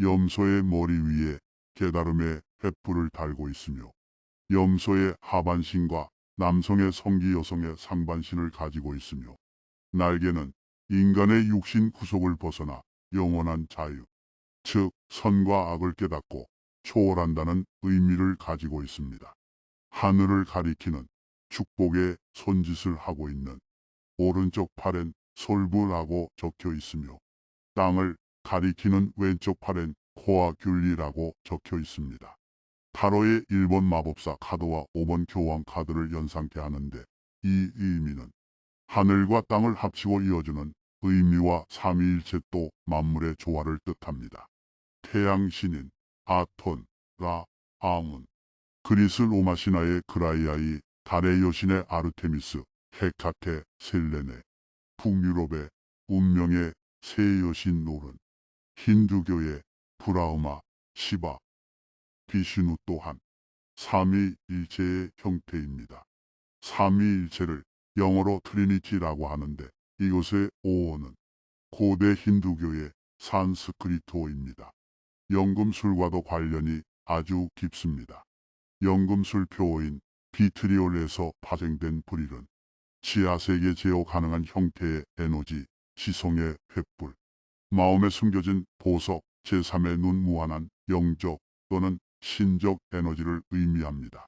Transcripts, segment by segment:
염소의 머리 위에 깨달음의 횃불을 달고 있으며 염소의 하반신과 남성의 성기 여성의 상반신을 가지고 있으며 날개는 인간의 육신 구속을 벗어나 영원한 자유, 즉 선과 악을 깨닫고 초월한다는 의미를 가지고 있습니다. 하늘을 가리키는 축복의 손짓을 하고 있는 오른쪽 팔엔 솔부라고 적혀 있으며 땅을 가리키는 왼쪽 팔엔 코아귤리라고 적혀 있습니다. 타로의 1번 마법사 카드와 5번 교황 카드를 연상케 하는데 이 의미는 하늘과 땅을 합치고 이어주는 의미와 삼위일체 또 만물의 조화를 뜻합니다. 태양 신인 아톤, 라, 아문, 그리스 로마 신화의 그라이아이, 달의 여신의 아르테미스, 헤카테, 셀레네, 북유럽의 운명의 새 여신 노른, 힌두교의 브라흐마, 시바, 비슈누 또한 삼위일체의 형태입니다. 삼위일체를 영어로 트리니티라고 하는데 이것의 오어는 고대 힌두교의 산스크리트어입니다. 연금술과도 관련이 아주 깊습니다. 연금술 표어인 비트리올에서 파생된 불일은 지하세계 제어 가능한 형태의 에너지, 지성의 횃불, 마음에 숨겨진 보석, 제3의 눈 무한한 영적 또는 신적 에너지를 의미합니다.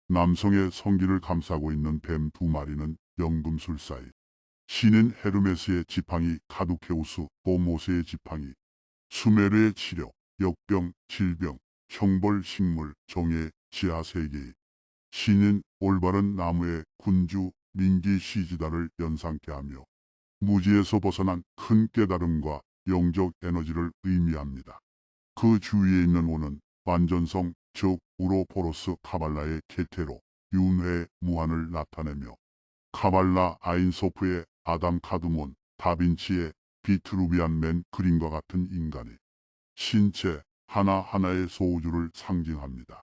남성의 성기를 감싸고 있는 뱀 2마리는 연금술사이, 신인 헤르메스의 지팡이 카두케우스, 보모세의 지팡이, 수메르의 치료, 역병, 질병, 형벌, 식물, 정의, 지하세계의 신인 올바른 나무의 군주, 민기 시지다를 연상케 하며 무지에서 벗어난 큰 깨달음과 영적 에너지를 의미합니다. 그 주위에 있는 오는 완전성, 즉 우로포로스 카발라의 케테로, 윤회의 무한을 나타내며 카발라 아인소프의 아담 카두몬, 다빈치의 비트루비안 맨 그림과 같은 인간이 신체 하나하나의 소우주를 상징합니다.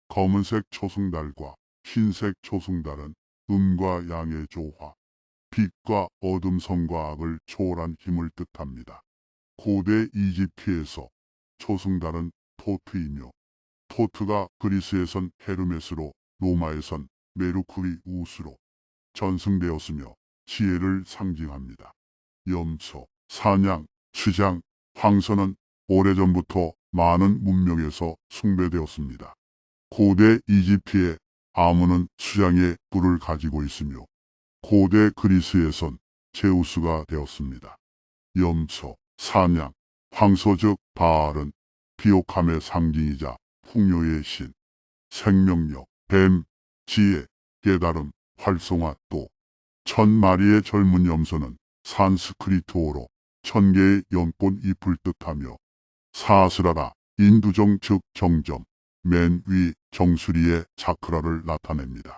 검은색 초승달과 흰색 초승달은 음과 양의 조화, 빛과 어둠, 선과 악을 초월한 힘을 뜻합니다. 고대 이집트에서 초승달은 토트이며 토트가 그리스에선 헤르메스로 로마에선 메르쿠리우스로 전승되었으며 지혜를 상징합니다. 염소, 사냥, 수장, 황소는 오래전부터 많은 문명에서 숭배되었습니다. 고대 이집트의 아문은 수장의 뿔을 가지고 있으며 고대 그리스에선 제우스가 되었습니다. 염소, 사냥, 황소 즉 바알은 비옥함의 상징이자 풍요의 신, 생명력, 뱀, 지혜, 깨달음, 활성화 또 천마리의 젊은 염소는 산스크리트어로 천개의 연꽃 잎을 뜻하며 사스라라 인두정 즉 정점, 맨 위 정수리의 차크라를 나타냅니다.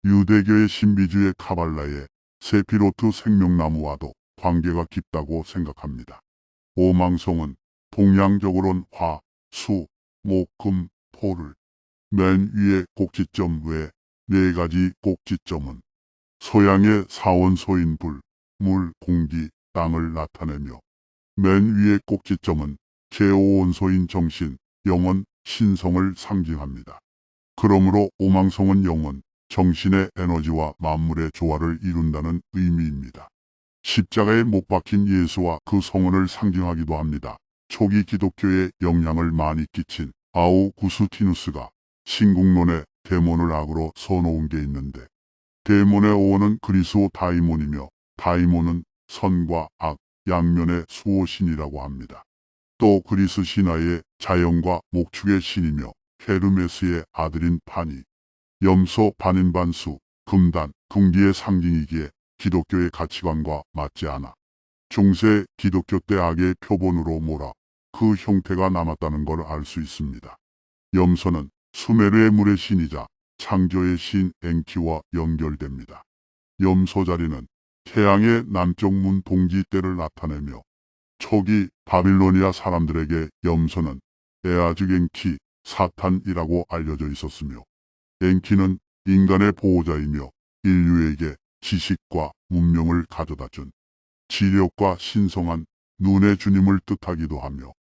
유대교의 신비주의 카발라의 세피로트 생명나무와도 관계가 깊다고 생각합니다. 오망송은 동양적으론 화, 수, 목, 금, 토를 맨 위에 꼭지점 외 4가지 꼭지점은 소양의 사원소인 불, 물, 공기, 땅을 나타내며 맨 위에 꼭지점은 제5원소인 정신, 영혼, 신성을 상징합니다. 그러므로 오망성은 영혼, 정신의 에너지와 만물의 조화를 이룬다는 의미입니다. 십자가에 못 박힌 예수와 그 성원을 상징하기도 합니다. 초기 기독교에 영향을 많이 끼친 아우구스티누스가 신국론에 데몬을 악으로 써놓은 게 있는데 데몬의 어원은 그리스어 다이몬이며 다이몬은 선과 악, 양면의 수호신이라고 합니다. 또 그리스 신화의 자연과 목축의 신이며 헤르메스의 아들인 판이 염소 반인반수, 금단, 금기의 상징이기에 기독교의 가치관과 맞지 않아 중세 기독교 때 악의 표본으로 몰아 그 형태가 남았다는 걸 알 수 있습니다. 염소는 수메르의 물의 신이자 창조의 신 엔키와 연결됩니다. 염소 자리는 태양의 남쪽 문 동지 때를 나타내며 초기 바빌로니아 사람들에게 염소는 에아즉 엔키, 사탄이라고 알려져 있었으며 엔키는 인간의 보호자이며 인류에게 지식과 문명을 가져다준 지력과 신성한 눈의 주님을 뜻하기도 하며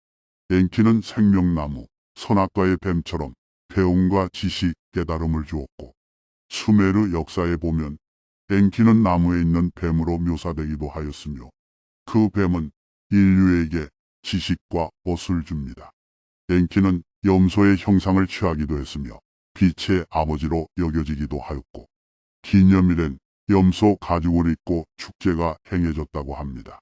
엔키는 생명나무, 선악과의 뱀처럼 배움과 지식, 깨달음을 주었고 수메르 역사에 보면 엔키는 나무에 있는 뱀으로 묘사되기도 하였으며 그 뱀은 인류에게 지식과 옷을 줍니다. 엔키는 염소의 형상을 취하기도 했으며 빛의 아버지로 여겨지기도 하였고 기념일엔 염소 가죽을 입고 축제가 행해졌다고 합니다.